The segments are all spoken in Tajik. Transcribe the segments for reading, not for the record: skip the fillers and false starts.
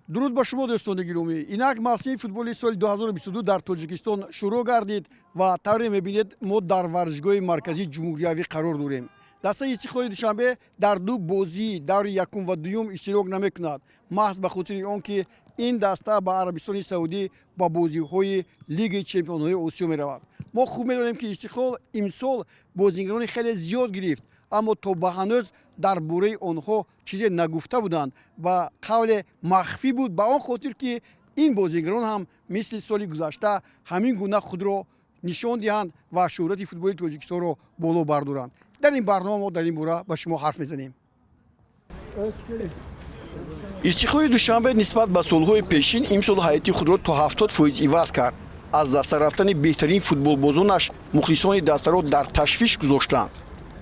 дуруд ба шумо дӯстони гиромӣ. Инак мавсими футболи соли 2022 дар Тоҷикистон шурӯъ гардид ва тавре мебинед мо дар варзишгоҳи марказии ҷумҳуриявӣ қарор дорем. Дастаи Истиқлоли Душанбе дар ду бозии даври якум ва дуюм иштирок намекунад, маҳз ба хотири он ки ин даста ба Арабистони Саудӣ ба бозиҳои Лигаи Чемпионҳои Осиё меравад. Мо хуб медонем ки Истиқлол имсол бозигарони хеле зиёд гирифт, аммо то ба ҳанӯз дар бораи онҳо чизе нагуфта буданд ва қавле махфӣ буд, ба он хотир ки ин бозигарон ҳам мисли соли гузашта ҳамин гуна худро нишон диҳанд ва шӯҳрати футболи Тоҷикистонро боло бардоранд. дар ин барнома мо дар ин бора ба шумо ҳарф мезанем. Истиқлоли Душанбе нисбат ба солҳои пешин имсол ҳайати худро то 70% иваз кард. аз даста рафтани беҳтарин футболбозонаш мухлисони дастаро дар ташвиш гузоштанд.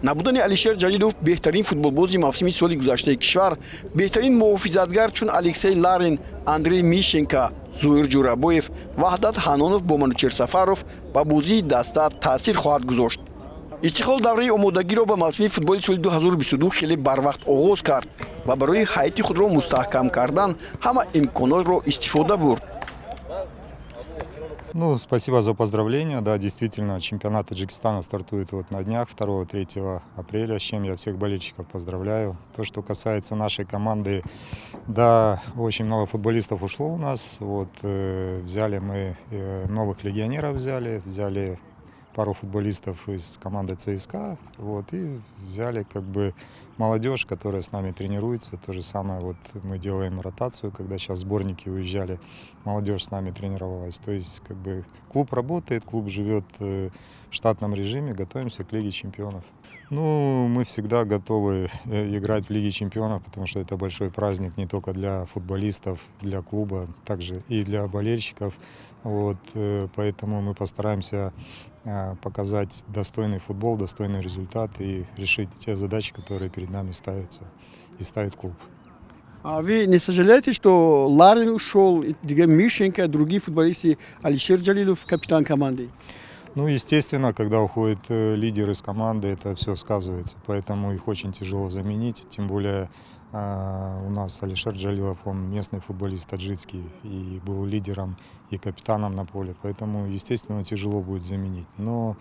набудани Алишер Ҷалилов беҳтарин футболбози мавсими соли гузаштаи кишвар, беҳтарин муҳофизатгар чун Алексей Ларин, Андрей Мишенко, Зуир Ҷурабоев, Ваҳдат Ҳанонов бо Манучер Сафаров ба бозии даста таъсир хоҳад гузошт. Истиқлол давраи омодагиро ба мавсими футболи соли 2022 хеле барвақт оғоз кард ва барои ҳайати худро мустаҳкам кардан ҳама имконотро истифода бурд. Ну, спасибо за поздравления. Да, действительно, чемпионат Таджикистана стартует вот на днях 2-3 апреля, с чем я всех болельщиков поздравляю. То, что касается нашей команды, да, очень много футболистов ушло у нас. Вот, взяли мы новых легионеров, взяли пару футболистов из команды ЦСКА, вот, и взяли как бы молодежь, которая с нами тренируется. То же самое вот мы делаем ротацию, когда сейчас сборники уезжали, молодежь с нами тренировалась. То есть как бы клуб работает, клуб живет в штатном режиме, готовимся к Лиге чемпионов. Ну, мы всегда готовы играть в Лиге чемпионов, потому что это большой праздник не только для футболистов, для клуба, также и для болельщиков. Вот, поэтому мы постараемся показать достойный футбол, достойный результат и решить те задачи, которые перед нами ставятся и ставит клуб. А вы не сожалеете, что Ларин ушел, Мишенко, другие футболисты, Алишер Джалилов, капитан команды? Ну, естественно, когда уходит лидер из команды, это все сказывается, поэтому их очень тяжело заменить, тем более у нас Алишер Джалилов, он местный футболист таджикский и был лидером и капитаном на поле, поэтому, естественно, тяжело будет заменить. Но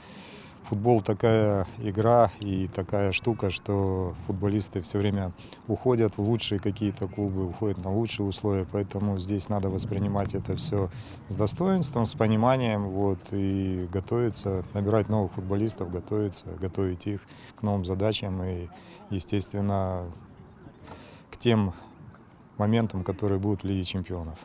футбол такая игра и такая штука, что футболисты все время уходят в лучшие какие-то клубы, уходят на лучшие условия, поэтому здесь надо воспринимать это все с достоинством, с пониманием, вот, и готовиться, набирать новых футболистов, готовить их к новым задачам и, естественно, к тем моментам, которые будут в Лиге чемпионов.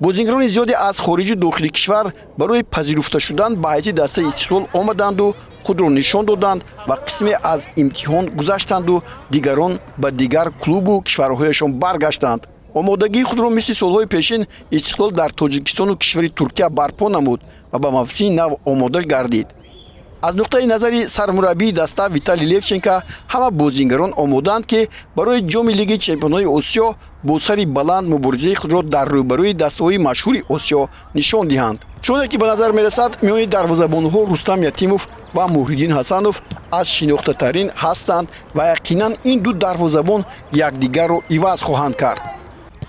бозигарони зиёде аз хориҷу дохили кишвар барои пазируфта шудан ба ҳайати дастаи Истиқлол омаданду худро нишон доданд ва қисме аз имтиҳон гузаштанду дигарон ба дигар клубу кишварҳояшон баргаштанд. омодагии худро мисли солҳои пешин Истиқлол дар Тоҷикистону кишвари Туркия барпо намуд ва ба мавсими нав омода гардид. аз нуқтаи назари сармураббии даста Виталий Левченко ҳама бозигарон омодаанд ки барои ҷоми Лигаи Чемпионҳои Осиё бо сари баланд муборизаи худро дар рӯбарӯи дастаҳои машҳури Осиё нишон диҳанд. чуне ки ба назар мерасад миёни дарвозабонҳо Рустам Ятимов ва Муҳиддин Ҳасанов аз шинохтатарин ҳастанд ва яқинан ин ду дарвозабон якдигарро иваз хоҳанд кард.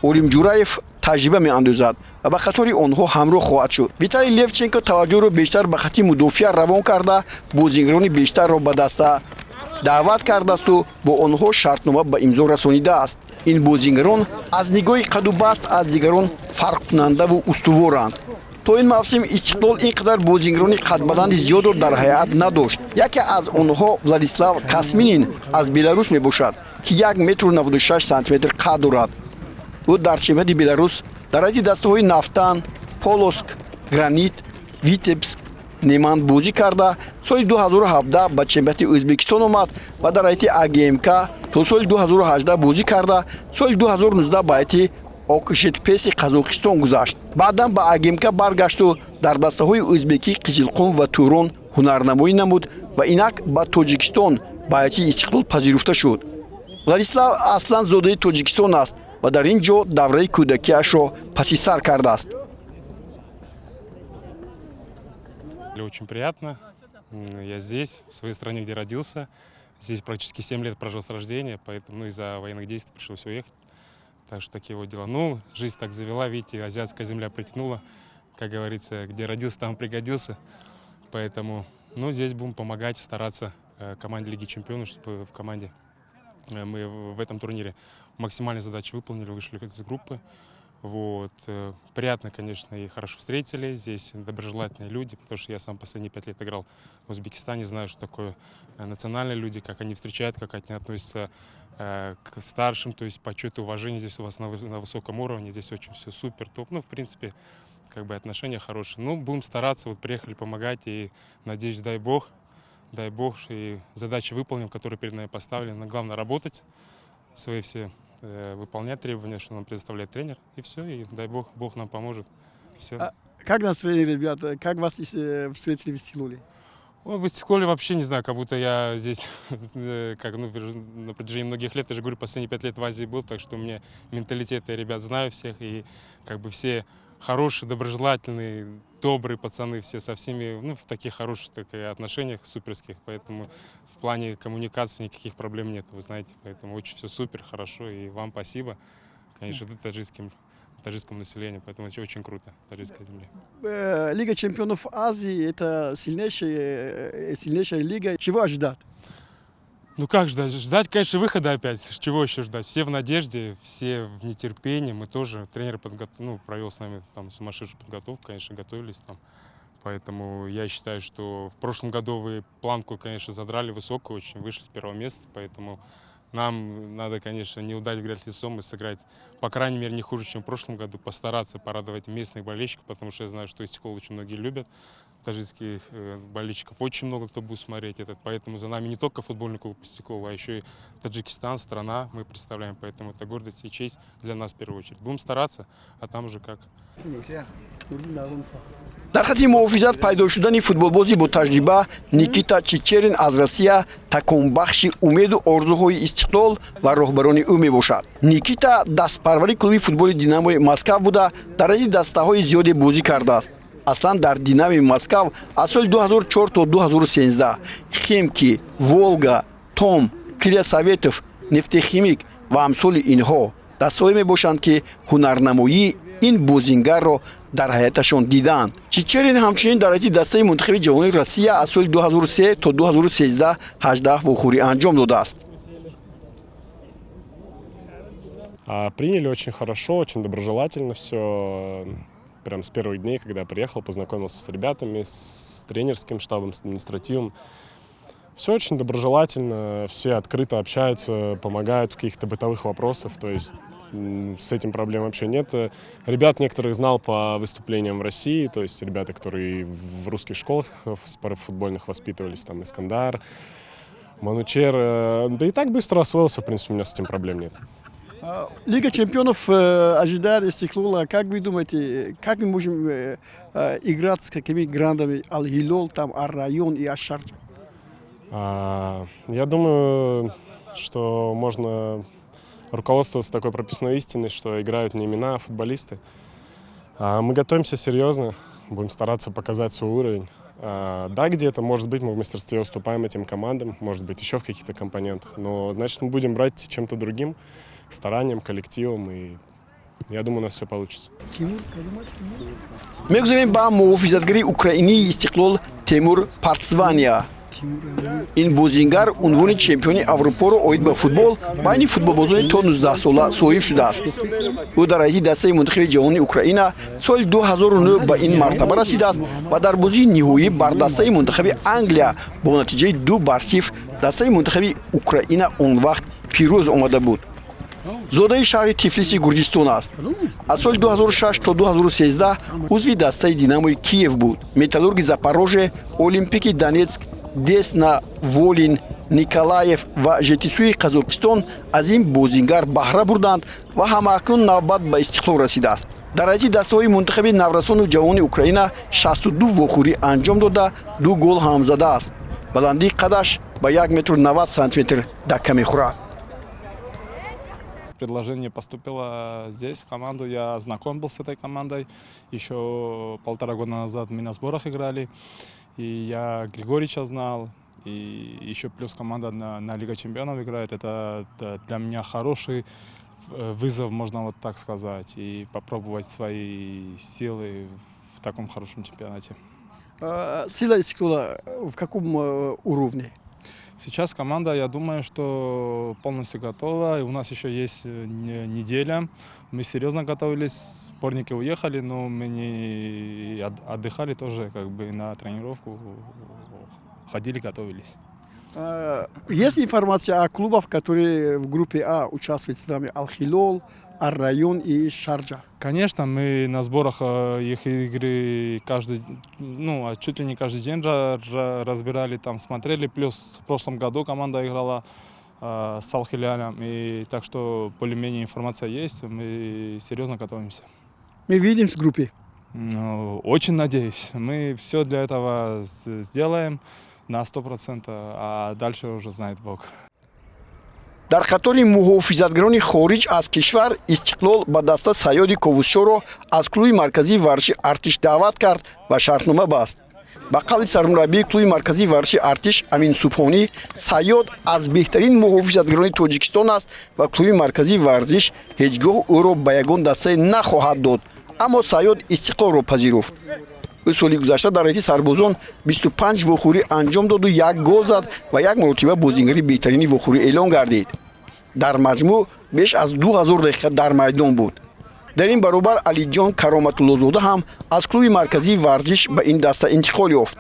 Олим Ҷураев таҷриба меандозад ва ба қатори онҳо ҳамроҳ хоҳад шуд. Виталий Левченко таваҷҷӯҳро бештар ба хати мудофиа равон карда бозигарони бештарро ба даста даъват кардаасту бо онҳо шартнома ба имзо расонидааст. ин бозигарон аз нигоҳи қаду баст аз дигарон фарқкунандаву устуворанд. то ин мавсим Истиқлол ин қадар бозигарони қадбаланди зиёдро дар ҳайат надошт. яке аз онҳо Владислав Касминин аз Беларус мебошад ки 1.96 см қад дорад. ӯ дар чемпионати Беларус дар ҳайати дастаҳои Нафтан, Полоск, Гранит, Витебск, Неман бозӣ карда соли 2017 ба чемпионати Ӯзбекистон омад ва дар ҳайати АГМК то соли 2018 бозӣ карда соли 2019 ба ҳайати Окшетпеси Қазоқистон гузашт. баъдан ба АГМК баргашту дар дастаҳои Ӯзбекӣ, Қизилқум ва Турон ҳунарнамоӣ намуд ва инак ба Тоҷикистон ба ҳайати Истиқлол пазируфта шуд. Владислав аслан зодаи Тоҷикистон аст ва дар ин ҷо давраи кӯдакиашро паси сар кардааст. Очень приятно. Я здесь, в своей стране, где родился. Здесь практически 7 лет прожил с рождения, поэтому из-за военных действий пришлось уехать. Так что такие вот дела. Ну, жизнь так завела, видите, азиатская земля притянула. Как говорится, где родился, там пригодился. Поэтому, ну, здесь будем помогать, стараться команде Лиги Чемпионов, чтобы в команде мы в этом турнире максимальные задачи выполнили, вышли из группы. Вот. Приятно, конечно, и хорошо встретили. Здесь доброжелательные люди, потому что я сам последние 5 лет играл в Узбекистане, знаю, что такое национальные люди, как они встречают, как они относятся к старшим, то есть почет и уважение здесь у вас на высоком уровне, здесь очень все супер, топ. Ну, в принципе, как бы отношения хорошие. Ну, будем стараться, вот приехали помогать, и надеюсь, дай Бог, и задачи выполним, которые перед нами поставлены. Но главное работать, свои все выполнять требования, что нам предоставляет тренер, и все, и дай Бог, Бог нам поможет. Все. Как настроение, ребята? Как вас встретили в Истиклоле? Ой, в Истиклоле вообще не знаю, как будто я здесь как, ну, на протяжении многих лет, я же говорю, последние 5 лет в Азии был, так что у меня менталитет, я ребят знаю всех, и как бы все хорошие, доброжелательные, добрые пацаны, все со всеми, ну, в таких хороших отношениях суперских, поэтому в плане коммуникации никаких проблем нет, вы знаете, поэтому очень все супер, хорошо, и вам спасибо, конечно, таджикскому населению, поэтому это очень круто, таджикская земля. Лига чемпионов Азии – это сильнейшая лига. Чего ожидать? Ну как ждать? Ждать, конечно, выхода опять. Чего еще ждать? Все в надежде, все в нетерпении. Мы тоже, тренер провел с нами там сумасшедшую подготовку, конечно, готовились там. Поэтому я считаю, что в прошлом году вы планку, конечно, задрали высокую, очень выше, с 1-го места. Поэтому нам надо, конечно, не ударить грязь лицом и сыграть, по крайней мере, не хуже, чем в прошлом году. Постараться порадовать местных болельщиков, потому что я знаю, что Истиклол очень многие любят. Таджикских болельщиков очень много кто будет смотреть этот. Поэтому за нами не только футбольный клуб Истиклол, а еще и Таджикистан, страна мы представляем. Поэтому это гордость и честь для нас в первую очередь. Будем стараться, а там уже как. дар хати муҳофизат пайдо шудани футболбози бо таҷриба Никита Чичерин аз Россия таконбахши умеду орзуҳои Истиқлол ва роҳбарони ӯ мебошад. Никита дастпарвари клуби футболи Динамои Москав буда дар рази дастаҳои зиёде бозӣ кардааст. Аслан дар Динаmoи Москав аз соли 2004 то 2013 Химки, Волга, Том, Крилья Советов, Нефтехимик ва амсоли инҳо дастаҳое мебошанд, ки ҳунарнамоии ин бозингарро дар ҳаяташон дидаанд. Чичерин ҳамчунин дар рази дастаи мунтахаби ҷавонии Россия аз соли 2003 то 2013 18 вохӯрӣ анҷом додааст. Приняли очень хорошо, очень доброжелательно все. Прям с первых дней, когда я приехал, познакомился с ребятами, с тренерским штабом, с административом. Все очень доброжелательно, все открыто общаются, помогают в каких-то бытовых вопросах. То есть с этим проблем вообще нет. Ребят некоторых знал по выступлениям в России, то есть ребята, которые в русских школах футбольных воспитывались, там Искандар, Манучер. Да и так быстро освоился, в принципе, у меня с этим проблем нет. Лига чемпионов ожидает Истиклола. Как вы думаете, как мы можем играть с какими грандами? Аль-Хилол, там, Ар-Район и Аш-Шарджа? Я думаю, что можно руководствоваться такой прописной истиной, что играют не имена, а футболисты. Мы готовимся серьезно, будем стараться показать свой уровень. Да, где-то, может быть, мы в мастерстве уступаем этим командам, может быть, еще в каких-то компонентах, но, значит, мы будем брать чем-то другим, старанием, коллективом, и я думаю, у нас все получится. мегузарем ба муҳофизатгари украинии Истиқлол Тимур Партсвания. ин бозингар унвони чемпиони Аврупоро оид ба футбол байни футболбозони то 19 сола соҳиб шудааст. ӯ дар раиси дастаи мунтахаби ҷавони Украина соли 2009 ба ин мартаба расидааст ва дар бозии ниҳоӣ бар дастаи мунтахаби Англия бо натиҷаи 2-0 дастаи мунтахаби Украина он вақт пирӯз омада буд. зодаи шаҳри Тифлиси Гурҷистон аст. Аз соли 2006 то 2013 узви дастаи Динамои Киев буд. Металлурги Запорожье, Олимпики Донецк, Десна, Волин, Николаев ва Жетисуи Қазоқистон аз ин бозингар баҳра бурданд ва ҳамаакнун навбат ба Истиқлол расидааст. дар раиси дастаҳои мунтахаби наврасону ҷавони Украина 62 вохӯрӣ анҷом дода 2 гол ҳам задааст. баландии қадаш ба 1,90 см дакка мехӯрад. Предложение поступило здесь, в команду. Я знаком был с этой командой. Еще 1,5 года назад мы на сборах играли. И я Григорича знал. И еще плюс команда на Лига Чемпионов играет. Это для меня хороший вызов, можно вот так сказать, и попробовать свои силы в таком хорошем чемпионате. Сила Истиклола в каком уровне? Сейчас команда, я думаю, что полностью готова. И у нас еще есть неделя. Мы серьезно готовились. Сборники уехали, но мы не отдыхали тоже, как бы на тренировку ходили, готовились. Есть информация о клубах, которые в группе А участвуют с вами? Аль-Хилол, Ар-Район и Шарджа. Конечно, мы на сборах их игры чуть ли не каждый день разбирали, там смотрели. Плюс в прошлом году команда играла с Аль-Хилялем. И так что более-менее информация есть, мы серьезно готовимся. Мы видим в группе. Очень надеюсь. Мы все для этого сделаем на 100%, а дальше уже знает Бог. дар қатори муҳофизатгарони хориҷ аз кишвар Истиқлол ба даста Саёди Ковусшоро аз клуби марказии варзиши Артиш даъват кард ва шартнома баст. ба қавли сармураббии клуби марказии варзиши Артиш Амин Субҳонӣ, Саёд аз беҳтарин муҳофизатгарони Тоҷикистон аст ва клуби марказии варзиш ҳеҷ гоҳ ӯро ба ягон дастае нахоҳад дод. Аммо Саёд Истиқлолро пазируфт. ӯ соли гузашта дар ҳайати сарбозон 25 вохӯрӣ анҷом доду 1 гол зад ва 1 маротиба бозингари беҳтарини вохӯрӣ эълон гардид. дар маҷмӯъ беш аз 2000 дақиқа дар майдон буд. дар ин баробар Алиҷон Кароматуллозода ҳам аз клуби марказии варзиш ба ин даста интиқол ёфт.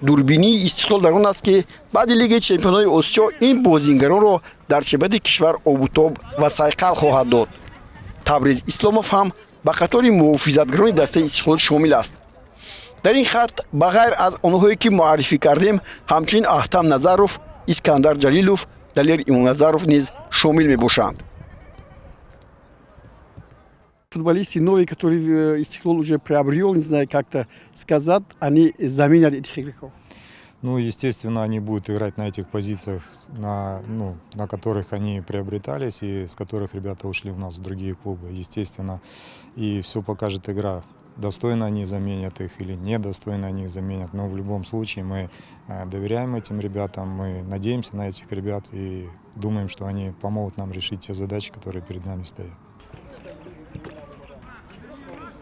дурбинии Истиқлол дар он аст ки баъди Лигаи Чемпионои Осиё ин бозингаронро дар чебади кишвар обутоб ва сайқал хоҳад дод. Табриз Исломов ҳам ба қатори муҳофизатгарони дастаи Истиқлол шомил аст. дар ин хат ба ғайр аз онҳое ки муаррифӣ кардем, ҳамчунин Аҳтам Назаров, Искандар Ҷалилов, Далер Имомназаров низ шомил мебошанд. Футболисты новые, которые Истиклол уже приобрел, не знаю, как-то сказать, они заменят этих игроков? Ну, естественно, они будут играть на этих позициях, на которых они приобретались и с которых ребята ушли у нас в другие клубы. Естественно, и все покажет игра. Достойно они заменят их или недостойно они их заменят. Но в любом случае мы доверяем этим ребятам, мы надеемся на этих ребят и думаем, что они помогут нам решить те задачи, которые перед нами стоят.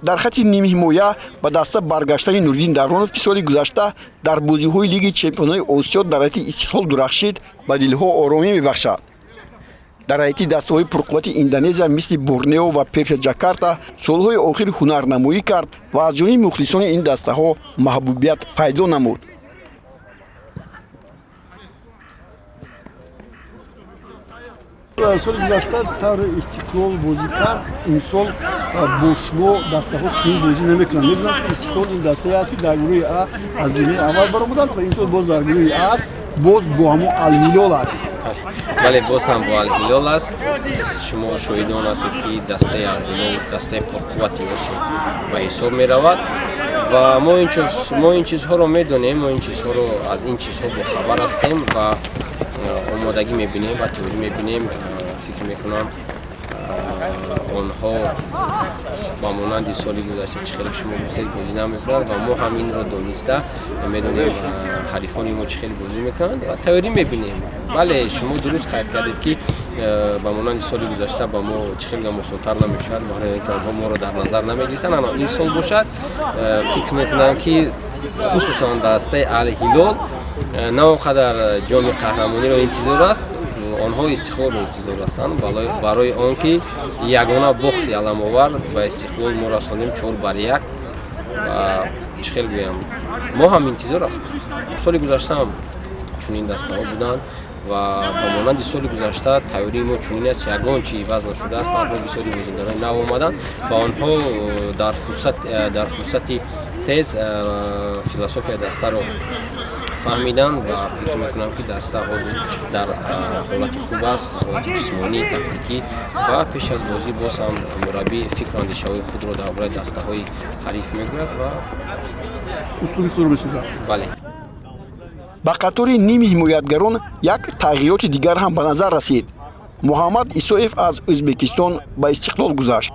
дар хати нимҳимоя ба даста баргаштани Нуриддин Давронов, ки соли гузашта дар бозиҳои Лиги Чемпионои Осиё дар ҳайати Истиқлол дурахшид, ба дилҳо оромӣ мебахшад. дар ҳайати дастаҳои пурқуввати Индонезия мисли Борнео ва Персия Ҷакарта солҳои охир ҳунарнамоӣ кард ва аз ҷониби мухлисони ин дастаҳо маҳбубият пайдо намуд. соли гузашта тавр Истиқлол бозӣ кард, имсол бо шумо дастаҳо чунин бозӣ намекунанд. медонам ки Истиқлол ин дастае аст ки дар гурӯҳи А аз зимаи аввал баромудааст ва имсол боз дар гурӯҳи А аст, боз бо ҳамон Аль-Ҳилол аст. бале боз ҳам бо Аль-Ҳилол аст. шумо шоҳидон ҳастед ки дастаи Аль-Ҳилол дастаи пурқуввати ба ҳисоб меравад ва мо ин чизҳоро медонем, мо ин чизҳоро аз ин чизҳо бохабар ҳастем ва омодагӣ мебинем ва теорӣ мебинем. фикр мекунам онҳо ба монанди соли гузашта чӣ хеле шумо гуфтед бозӣ намекунанд ва мо ҳам инро дониста медонем ҳарифони мо чӣ хеле бозӣ мекунанд ва теорӣ мебинем. бале шумо дуруст қайд кардед ки ба монанди соли гузашта ба мо чӣ хеле осонтар намешавад, барои ин ки онҳо моро дар назар намегирифтанд. ано ин сол бошад, фикр мекунам ки хусусан дастаи Аль-Ҳилол на он қадар ҷоми қаҳрамониро интизор аст, онҳо Истиқлолро интизор ҳастанд, барои он ки ягона бохти аламовар ба Истиқлол мо расонем 4-1 ва чӣ хел гӯям, мо ҳам интизор ҳастем. соли гузашта ҳам чунин дастаҳо буданд ва ба монанди соли гузашта тайёрии мо чунин аст, ягон чи иваз нашудааст. танҳо бисёри бозингарони нав омаданд ва онҳо дар фурсати тез философияи дастаро фаҳмиданд ва фикр мекунам ки даста ҳозир дар ҳолати хуб аст, ҳолати ҷисмонӣ, тактикӣ ва пеш аз бозӣ боз ҳам мураббӣ фикру андешаҳои худро дар бораи дастаҳои ҳариф мегӯяд ва услуби худро месозад. бале. ба қатори ними ҳимоятгарон як тағйироти дигар ҳам ба назар расид. Муҳаммад Исоев аз Ӯзбекистон ба Истиқлол гузашт.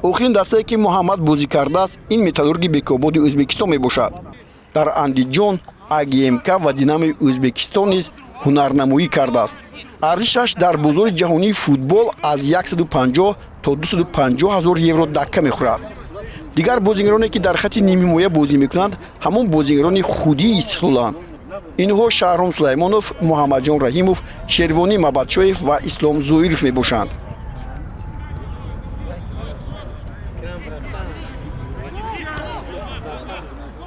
охирин дастае ки Муҳаммад бозӣ кардааст, ин Металлурги Бекободи Ӯзбекистон мебошад. дар Андиҷон, АГМК ва Динаmoи Ӯзбекистон низ ҳунарнамоӣ кардааст. арзишаш дар бозори ҷаҳонии футбол аз 150 то 250 ҳазор евро дакка мехӯрад. дигар бозигароне ки дар хати нимҳимоя бозӣ мекунанд ҳамон бозигарони худии Истиқлоланд. инҳо Шаҳром Сулаймонов, Муҳаммадҷон Раҳимов, Шервонӣ Мабадшоев ва Ислом Зоиров мебошанд.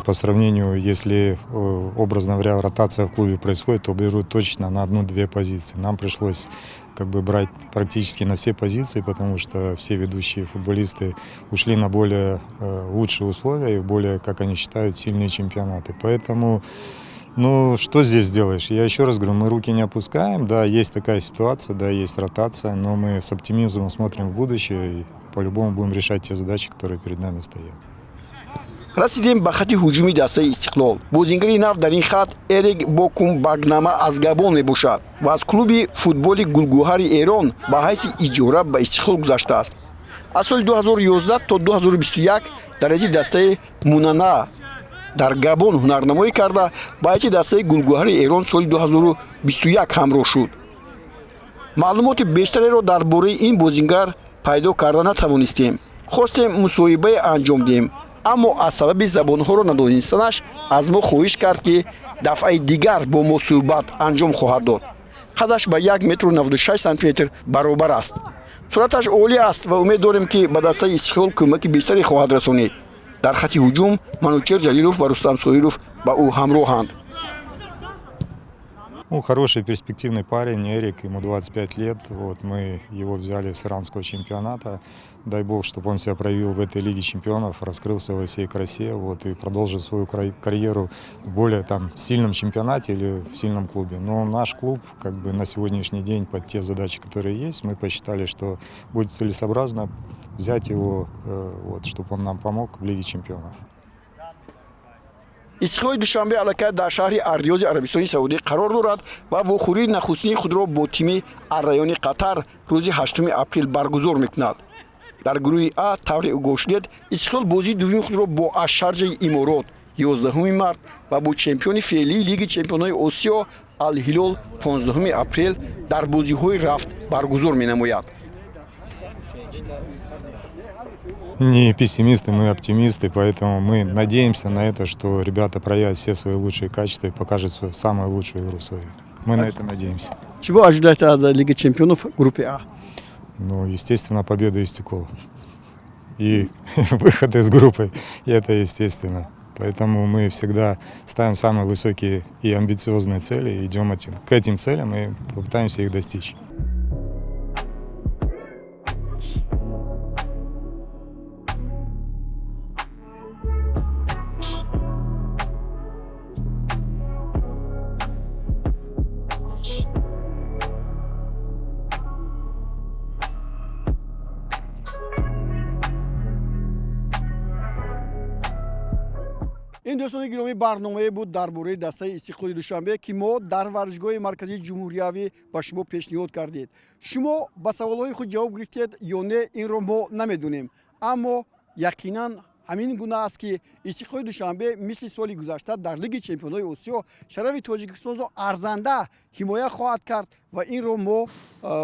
По сравнению, если образно говоря ротация в клубе происходит, то берут точно на 1-2 позиции. Нам пришлось брать практически на все позиции, потому что все ведущие футболисты ушли на более лучшие условия и более, как они считают, сильные чемпионаты. Поэтому, что здесь сделаешь? Я еще раз говорю, мы руки не опускаем. Да, есть такая ситуация, да, есть ротация, но мы с оптимизмом смотрим в будущее и по-любому будем решать те задачи, которые перед нами стоят. расидем ба хати ҳуҷуми дастаи Истиқлол. бозингари нав дар ин хат Эрик Бокумбагнама аз Габон мебошад ва аз клуби футболи Гулгӯҳари Эрон ба ҳайси иҷора ба Истиқлол гузаштааст. аз соли 2011 то 2021 дар ҳайати дастаи Мунана дар Габон ҳунарнамоӣ карда ба ҳайати дастаи Гулгӯҳари Эрон соли 2021 ҳамроҳ шуд. маълумоти бештареро дар бораи ин бозингар пайдо карда натавонистем. хостем мусоҳибае анҷом диҳем, аммо аз сабаби забонҳоро надонистанаш аз мо хоҳиш кард ки дафъаи дигар бо мо суҳбат анҷом хоҳад дод. қадаш ба 1 м 96 сантиметр баробар аст. суръаташ олӣ аст ва умед дорем ки ба дастаи Истиқлол кӯмаки бештаре хоҳад расонид. дар хати ҳуҷум Манучер Ҷалилов ва Рустам Соиров ба ӯ ҳамроҳанд. Хороший перспективный парень, Эрик, ему 25 лет. Мы его взяли с иранского чемпионата. Дай бог, чтобы он себя проявил в этой Лиге чемпионов, раскрылся во всей красе и продолжил свою карьеру в более сильном чемпионате или в сильном клубе. Но наш клуб на сегодняшний день под те задачи, которые есть, мы посчитали, что будет целесообразно взять его, чтобы он нам помог в Лиге чемпионов. истиқлоли душанбе аллакай дар шаҳри Ар-Риёзи Арабистони Саудӣ қарор дорад ва вохӯрии нахустини худро бо тими Ар-Райёни Қатар рӯзи 8 апрел баргузор мекунад. дар гурӯҳи А тавре угоҳ шудед, Истиқлол бозии дуввуми худро бо Аш-Шарҷаи Иморот 11 март ва бо чемпиони феълии Лиги Чемпионҳои Осиё Ал-Ҳилол 15 апрел дар бозиҳои рафт баргузор менамояд. Не пессимисты, мы оптимисты, поэтому мы надеемся на это, что ребята проявят все свои лучшие качества и покажут свою самую лучшую игру свою. Мы на это надеемся. Чего ожидаете от Лиги Чемпионов в группе А? Естественно, победа Истиқлола. И выход из группы, и это естественно. Поэтому мы всегда ставим самые высокие и амбициозные цели, и идем к этим целям и попытаемся их достичь. این دوستان گرامی برنامه بود درباره دسته استقلال دوشنبه که ما در ورزشگاه مرکزی جمهوریوی با شما پیشنهاد کردید. شما با سوالهای خود جواب گرفتید یا نه این رو ما نمیدونیم، اما یقینا همین گونه است که استقلال دوشنبه مثل سال گذشته در لیگ چمپیون‌های آسیا شرف تاجیکستان را ارزنده حمایت خواهد کرد و این رو ما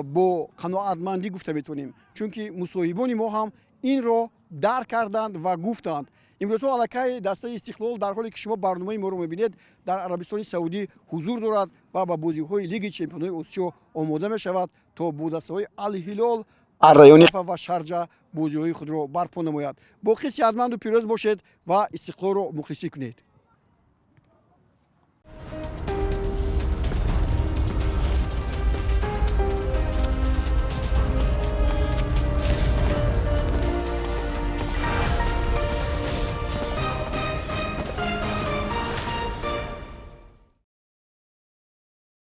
با قناعتمندی گفته میتونیم، چون که مصاحبان ما هم این رو درک کردند و گفتند. امروز علاقه دسته استقلال در حالی که شما برنامه ما رو میبینید در عربستان سعودی حضور دارد و با بازی‌های لیگ چمپیون‌های آسیا آماده می‌شود تا با دسته‌های الهلال، الرایان و شارجه بازی‌های خود را برپا نماید. با خیلی صحتمند و پیروز باشید و استقلال را مخلصی کنید.